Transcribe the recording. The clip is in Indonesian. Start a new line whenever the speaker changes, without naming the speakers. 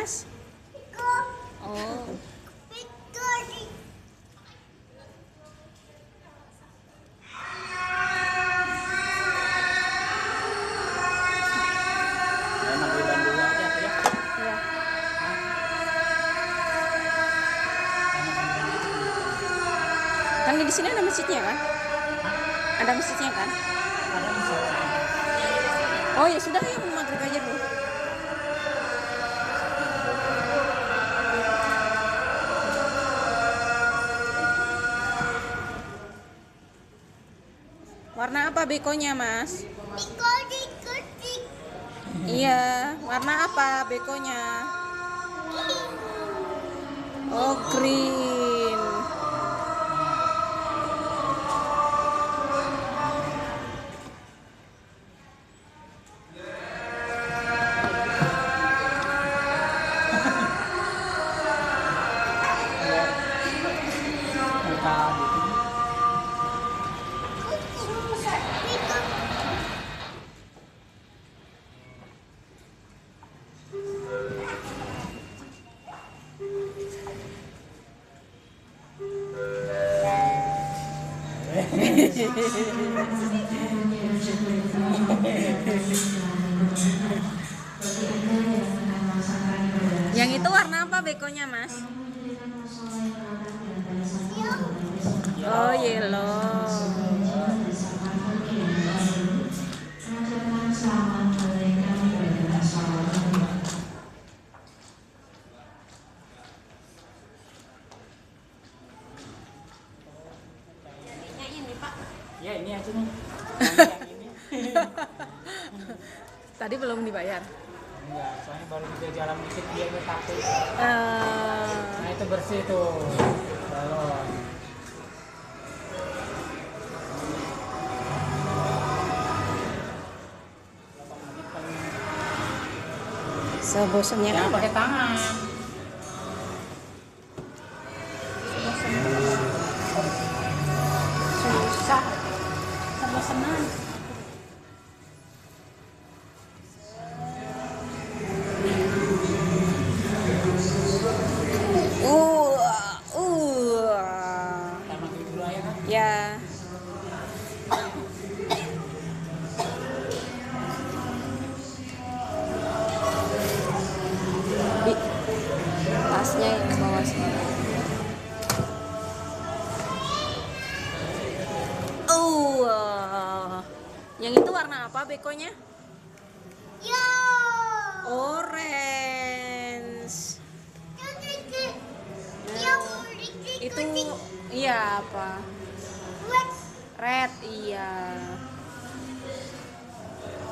Mas? Oh.
Emang di Bandung aja ya.
Ya. Kan di sini ada masjidnya kan? Ada masjidnya kan?
Ada misalnya.
Oh ya sudah ya maghrib aja dulu. Warna apa bekonya, Mas? Iya, warna apa bekonya? Oh, green.
Muka gitu.
Yang itu warna apa bekonya, Mas? Oh, yellow. Ini, Pak.
Ya ini aja nih. Yang ini.
Tadi belum dibayar.
Enggak, soalnya baru bisa jalan dikit dia udah takut.
Eh,
Nah itu bersih tuh balon.
sebosannya
Jangan
kan?
pakai tangan.
Susah. Sebosanan.
Kita matiin dulu aja kan.
Ya. Tasnya yang bawa sini. Yang itu warna apa bekonya? Orange. Itu iya apa? Red, iya.